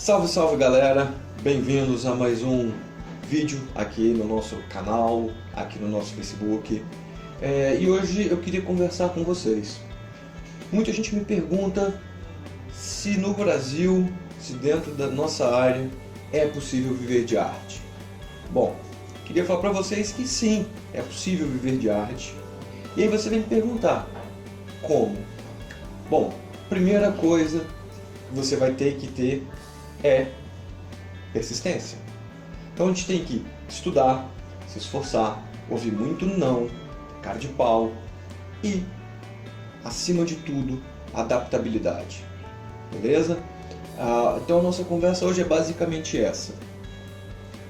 Salve, salve galera! Bem-vindos a mais um vídeo aqui no nosso canal, aqui no nosso Facebook. E hoje eu queria conversar com vocês. Muita gente me pergunta se no Brasil, se dentro da nossa área, é possível viver de arte. Bom, queria falar para vocês que sim, é possível viver de arte. E aí você vem me perguntar, como? Bom, primeira coisa que você vai ter que ter é persistência. Então a gente tem que estudar, se esforçar, ouvir muito não, cara de pau e, acima de tudo, adaptabilidade. Beleza? Então a nossa conversa hoje é basicamente essa.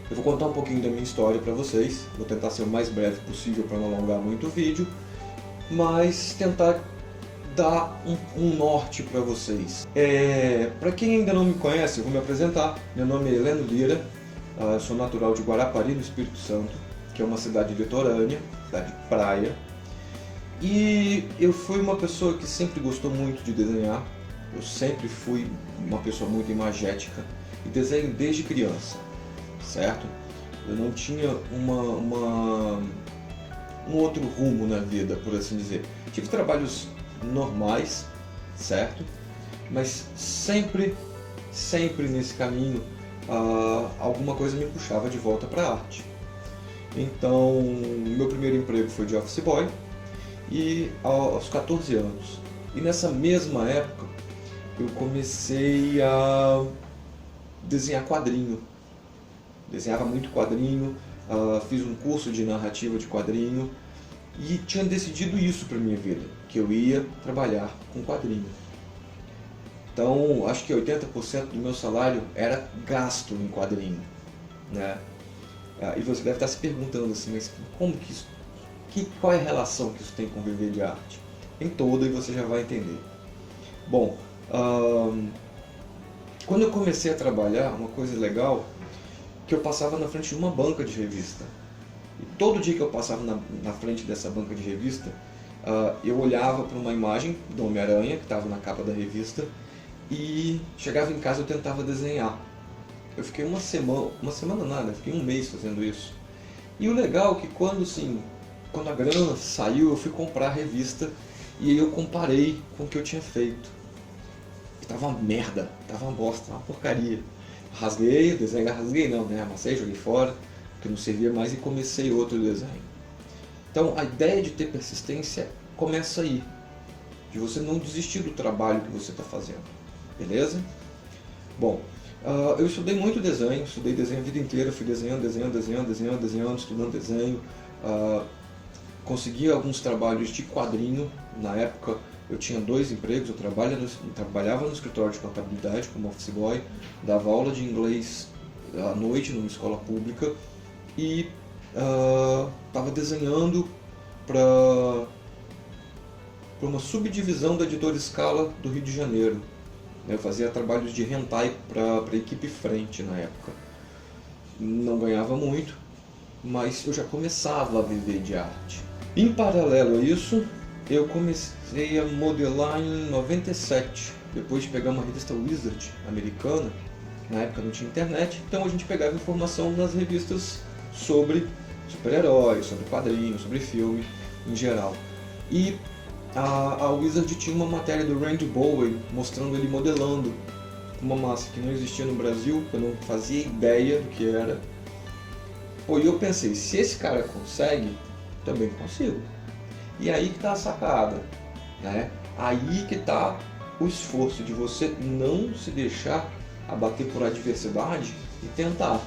Eu vou contar um pouquinho da minha história para vocês, vou tentar ser o mais breve possível para não alongar muito o vídeo, mas tentar dar um norte para vocês. Para quem ainda não me conhece, eu vou me apresentar. Meu nome é Heleno Lira, eu sou natural de Guarapari, no Espírito Santo, que é uma cidade litorânea, cidade de praia. E eu fui uma pessoa que sempre gostou muito de desenhar, eu sempre fui uma pessoa muito imagética e desenho desde criança, certo? Eu não tinha um outro rumo na vida, por assim dizer. Tive trabalhos normais, certo? Mas sempre nesse caminho alguma coisa me puxava de volta para a arte. Então, meu primeiro emprego foi de office boy e aos 14 anos. E nessa mesma época eu comecei a desenhar quadrinho. Desenhava muito quadrinho, fiz um curso de narrativa de quadrinho e tinha decidido isso para minha vida, que eu ia trabalhar com quadrinho. Então, acho que 80% do meu salário era gasto em quadrinho, né? E você deve estar se perguntando assim, mas como que isso, qual é a relação que isso tem com viver de arte? Tem toda e você já vai entender. Bom, quando eu comecei a trabalhar, uma coisa legal, que eu passava na frente de uma banca de revista. E todo dia que eu passava na frente dessa banca de revista, eu olhava para uma imagem do Homem-Aranha, que estava na capa da revista, e chegava em casa e eu tentava desenhar. Eu fiquei uma semana nada, fiquei um mês fazendo isso. E o legal é que quando a grana saiu, eu fui comprar a revista e aí eu comparei com o que eu tinha feito. E tava uma merda, tava uma bosta, uma porcaria. Rasguei, o desenho rasguei não, né? Amassei, joguei fora, porque não servia mais e comecei outro desenho. Então a ideia de ter persistência começa aí, de você não desistir do trabalho que você está fazendo, beleza? Bom, eu estudei muito desenho, estudei desenho a vida inteira, fui desenhando, estudando desenho, consegui alguns trabalhos de quadrinho. Na época eu tinha 2 empregos, eu trabalhava no escritório de contabilidade como office boy, dava aula de inglês à noite numa escola pública e estava desenhando para uma subdivisão da Editora Scala do Rio de Janeiro. Eu fazia trabalhos de hentai para a equipe frente na época. Não ganhava muito, mas eu já começava a viver de arte. Em paralelo a isso, eu comecei a modelar em 97, depois de pegar uma revista Wizard americana. Na época não tinha internet, então a gente pegava informação nas revistas sobre super-heróis, sobre quadrinhos, sobre filme em geral. E a Wizard tinha uma matéria do Randy Bowen mostrando ele modelando uma massa que não existia no Brasil, eu não fazia ideia do que era. E eu pensei, se esse cara consegue, também consigo. E aí que está a sacada, né? Aí que está o esforço de você não se deixar abater por adversidade e tentar,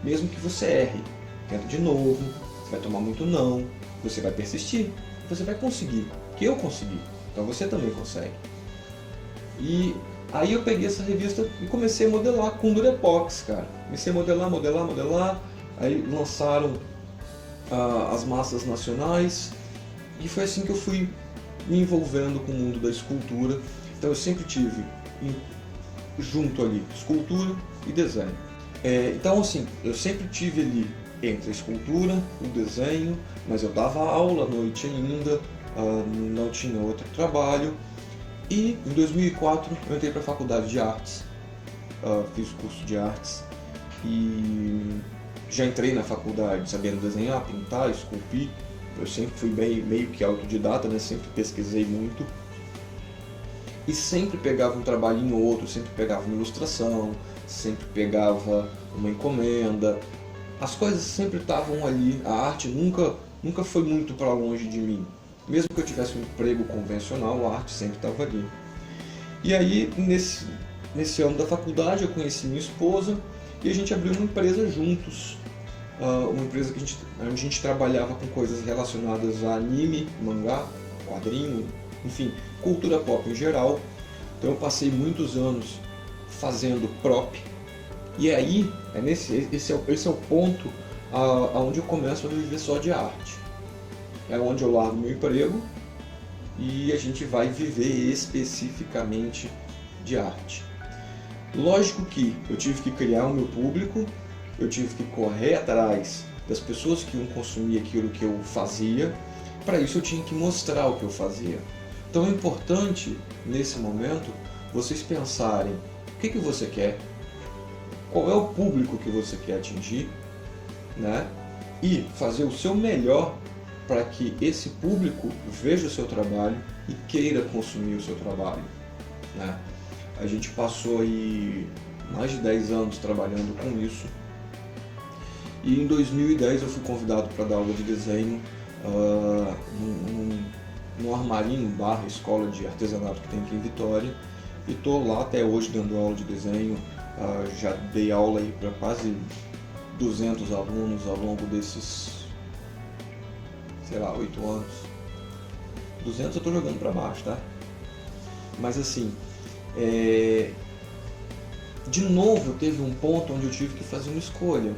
mesmo que você erre. Tenta de novo, você vai tomar muito não, você vai persistir, você vai conseguir, que eu consegui, então você também consegue. E aí eu peguei essa revista e comecei a modelar com Durepox, cara. Comecei a modelar, aí lançaram as massas nacionais e foi assim que eu fui me envolvendo com o mundo da escultura. Então eu sempre tive junto ali escultura e desenho. Então assim, eu sempre tive ali entre a escultura, o desenho, mas eu dava aula à noite ainda, não tinha outro trabalho. E em 2004 eu entrei para a faculdade de artes fiz curso de artes e já entrei na faculdade sabendo desenhar, pintar, esculpir. Eu sempre fui meio que autodidata, né? Sempre pesquisei muito. E sempre pegava um trabalhinho ou outro, sempre pegava uma ilustração, sempre pegava uma encomenda. As coisas sempre estavam ali, a arte nunca foi muito para longe de mim. Mesmo que eu tivesse um emprego convencional, a arte sempre estava ali. E aí, nesse ano da faculdade, eu conheci minha esposa e a gente abriu uma empresa juntos. Uma empresa que a gente trabalhava com coisas relacionadas a anime, mangá, quadrinho, enfim, cultura pop em geral. Então eu passei muitos anos fazendo prop. E aí, esse é o ponto onde eu começo a viver só de arte. É onde eu largo meu emprego e a gente vai viver especificamente de arte. Lógico que eu tive que criar o meu público, eu tive que correr atrás das pessoas que iam consumir aquilo que eu fazia. Para isso eu tinha que mostrar o que eu fazia. Então é importante, nesse momento, vocês pensarem o que você quer, qual é o público que você quer atingir, né? E fazer o seu melhor para que esse público veja o seu trabalho e queira consumir o seu trabalho, né? A gente passou aí mais de 10 anos trabalhando com isso. E em 2010 eu fui convidado para dar aula de desenho num armarinho / escola de artesanato que tem aqui em Vitória. E estou lá até hoje dando aula de desenho. Já dei aula aí para quase 200 alunos ao longo desses, 8 anos. 200 eu estou jogando para baixo, tá? Mas assim, de novo teve um ponto onde eu tive que fazer uma escolha.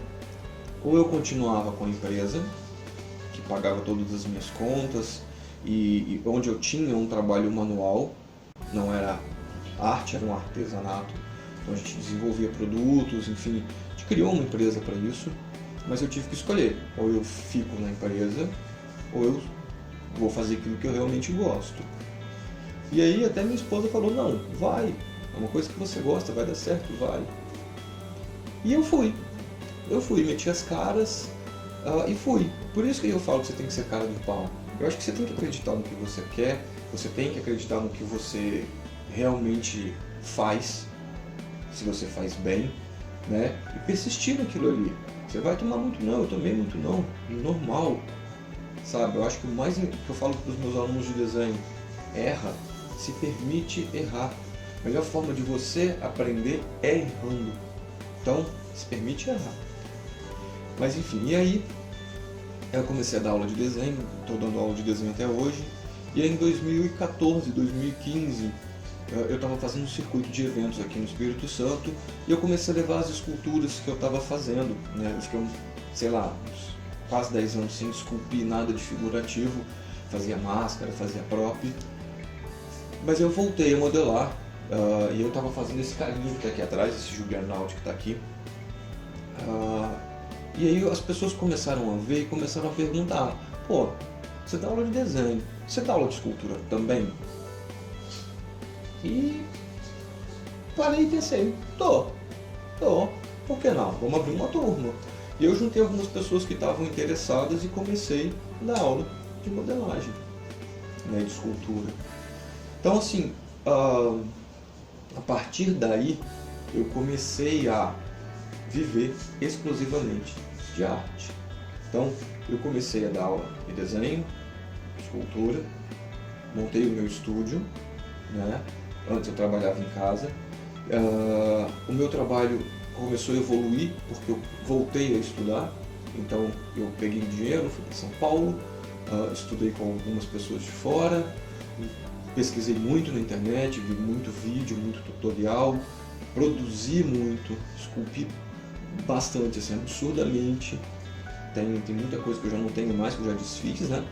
Ou eu continuava com a empresa, que pagava todas as minhas contas, e onde eu tinha um trabalho manual, não era arte, era um artesanato. Então a gente desenvolvia produtos, enfim, a gente criou uma empresa para isso, mas eu tive que escolher. Ou eu fico na empresa, ou eu vou fazer aquilo que eu realmente gosto. E aí até minha esposa falou, não, vai, é uma coisa que você gosta, vai dar certo, vai. E eu fui, meti as caras e fui. Por isso que eu falo que você tem que ser cara de pau. Eu acho que você tem que acreditar no que você quer, você tem que acreditar no que você realmente faz, se você faz bem, né? E persistir naquilo ali. Você vai tomar muito não, eu tomei muito não, normal, sabe? Eu acho que o mais que eu falo para os meus alunos de desenho, erra, se permite errar. A melhor forma de você aprender é errando. Então, se permite errar. Mas enfim, e aí eu comecei a dar aula de desenho, estou dando aula de desenho até hoje. E aí em 2014, 2015, eu estava fazendo um circuito de eventos aqui no Espírito Santo e eu comecei a levar as esculturas que eu estava fazendo, né? Eu fiquei, uns quase 10 anos sem esculpir nada de figurativo, fazia máscara, fazia prop, mas eu voltei a modelar e eu estava fazendo esse carinho que está aqui atrás, esse Juggernaut que está aqui. E aí as pessoas começaram a ver e começaram a perguntar, pô, você dá aula de desenho, você dá aula de escultura também? E parei e pensei, tô, por que não? Vamos abrir uma turma. E eu juntei algumas pessoas que estavam interessadas e comecei a dar aula de modelagem, né, de escultura. Então assim, a partir daí eu comecei a viver exclusivamente de arte. Então eu comecei a dar aula de desenho, escultura, montei o meu estúdio, né? Antes eu trabalhava em casa. O meu trabalho começou a evoluir porque eu voltei a estudar. Então eu peguei dinheiro, fui para São Paulo, estudei com algumas pessoas de fora, pesquisei muito na internet, vi muito vídeo, muito tutorial, produzi muito, esculpi bastante, assim, absurdamente. Tem muita coisa que eu já não tenho mais, que eu já desfiz, né?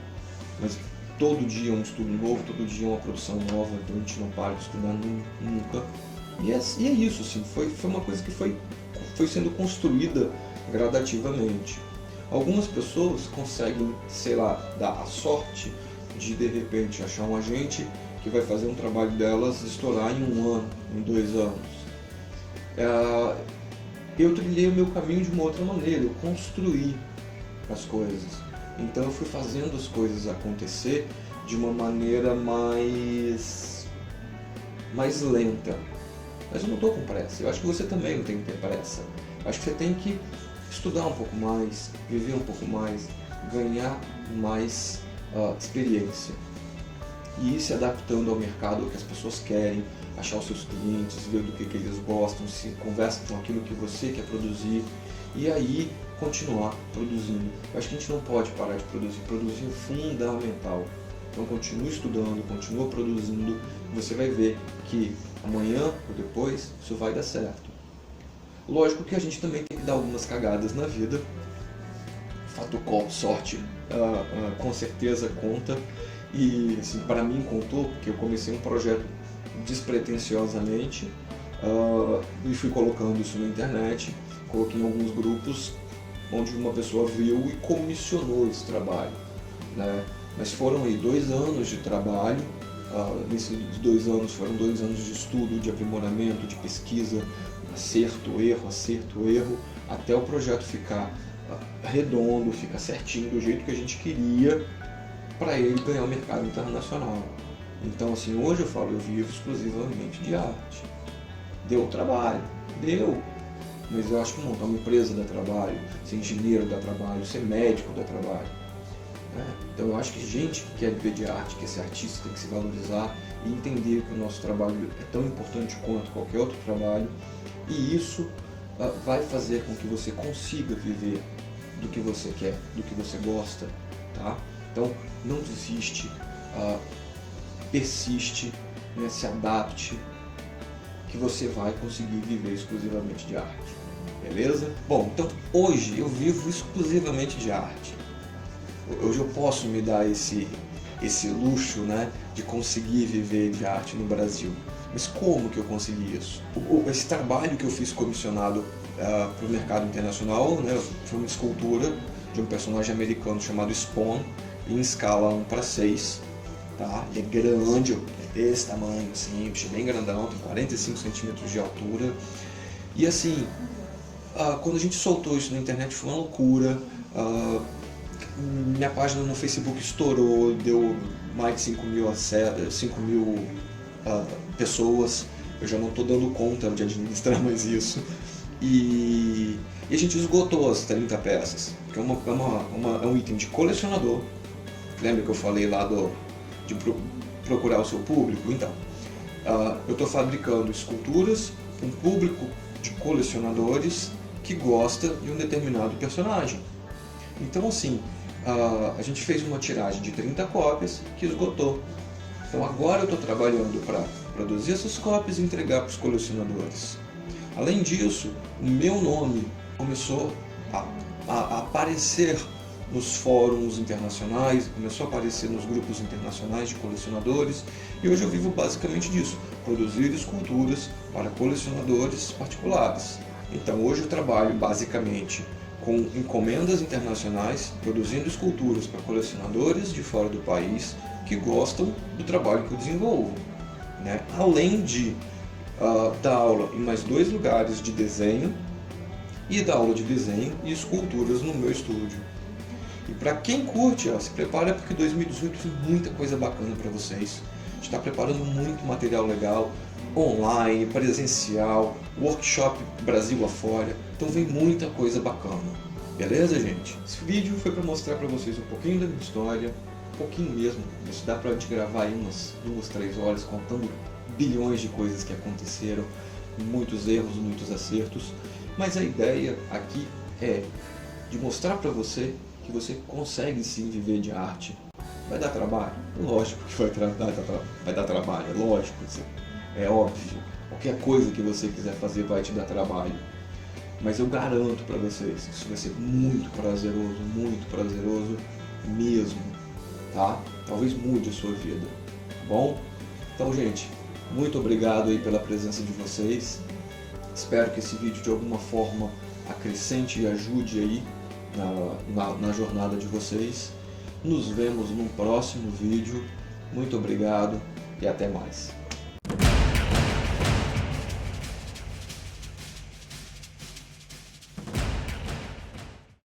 Mas todo dia um estudo novo, todo dia uma produção nova, então a gente não para de estudar nunca. E é isso, assim, foi uma coisa que foi sendo construída gradativamente. Algumas pessoas conseguem, dar a sorte de repente achar um agente que vai fazer um trabalho delas estourar em 1 ano, em 2 anos. eu trilhei o meu caminho de uma outra maneira, eu construí as coisas. Então eu fui fazendo as coisas acontecer de uma maneira mais lenta. Mas eu não estou com pressa, eu acho que você também não tem que ter pressa. Eu acho que você tem que estudar um pouco mais, viver um pouco mais, ganhar mais experiência. E ir se adaptando ao mercado, ao que as pessoas querem, achar os seus clientes, ver do que eles gostam, se conversa com aquilo que você quer produzir e aí continuar produzindo. Eu acho que a gente não pode parar de produzir é fundamental. Então continue estudando, continue produzindo, e você vai ver que amanhã ou depois isso vai dar certo. Lógico que a gente também tem que dar algumas cagadas na vida, fator sorte com certeza conta. E assim, para mim contou, porque eu comecei um projeto despretensiosamente e fui colocando isso na internet, coloquei em alguns grupos onde uma pessoa viu e comissionou esse trabalho, né? Mas foram aí 2 anos de trabalho, nesses 2 anos foram 2 anos de estudo, de aprimoramento, de pesquisa, acerto, erro, até o projeto ficar redondo, ficar certinho do jeito que a gente queria, para ele ganhar o mercado internacional. Então assim, hoje eu falo, eu vivo exclusivamente de arte. Deu trabalho, mas eu acho que montar uma empresa dá trabalho, ser engenheiro dá trabalho, ser médico dá trabalho, né? Então eu acho que gente que quer viver de arte, que quer ser artista, tem que se valorizar e entender que o nosso trabalho é tão importante quanto qualquer outro trabalho, e isso vai fazer com que você consiga viver do que você quer, do que você gosta, tá? Então, não desiste, persiste, né, se adapte, que você vai conseguir viver exclusivamente de arte, beleza? Bom, então hoje eu vivo exclusivamente de arte. Hoje eu posso me dar esse luxo, né, de conseguir viver de arte no Brasil. Mas como que eu consegui isso? Esse trabalho que eu fiz comissionado para o mercado internacional, né, foi uma escultura de um personagem americano chamado Spawn, em escala 1:6, tá? Ele é grande, é desse tamanho, assim, bem grandão, tem 45 centímetros de altura. E assim, quando a gente soltou isso na internet foi uma loucura. Minha página no Facebook estourou, deu mais de 5 mil pessoas. Eu já não estou dando conta de administrar mais isso. E a gente esgotou as 30 peças, que é um item de colecionador. Lembra que eu falei lá de procurar o seu público? Então, eu estou fabricando esculturas para um público de colecionadores que gosta de um determinado personagem. Então assim, a gente fez uma tiragem de 30 cópias que esgotou. Então agora eu estou trabalhando para produzir essas cópias e entregar para os colecionadores. Além disso, o meu nome começou a aparecer nos fóruns internacionais, começou a aparecer nos grupos internacionais de colecionadores, e hoje eu vivo basicamente disso, produzir esculturas para colecionadores particulares. Então hoje eu trabalho basicamente com encomendas internacionais, produzindo esculturas para colecionadores de fora do país que gostam do trabalho que eu desenvolvo, né? Além de dar aula em mais 2 lugares de desenho, e dar aula de desenho e esculturas no meu estúdio. E para quem curte, se prepara, porque 2018 tem muita coisa bacana para vocês. A gente está preparando muito material legal, online, presencial, workshop Brasil afora. Então vem muita coisa bacana. Beleza, gente? Esse vídeo foi para mostrar para vocês um pouquinho da minha história, um pouquinho mesmo. Isso dá para a gente gravar aí umas 2, 3 horas contando bilhões de coisas que aconteceram, muitos erros, muitos acertos. Mas a ideia aqui é de mostrar para você que você consegue sim viver de arte. Vai dar trabalho? Lógico que vai dar trabalho, é lógico, é óbvio. Qualquer coisa que você quiser fazer vai te dar trabalho. Mas eu garanto para vocês que isso vai ser muito prazeroso mesmo, tá? Talvez mude a sua vida, tá bom? Então, gente, muito obrigado aí pela presença de vocês. Espero que esse vídeo de alguma forma acrescente e ajude aí na jornada de vocês. Nos vemos num próximo vídeo. Muito obrigado e até mais.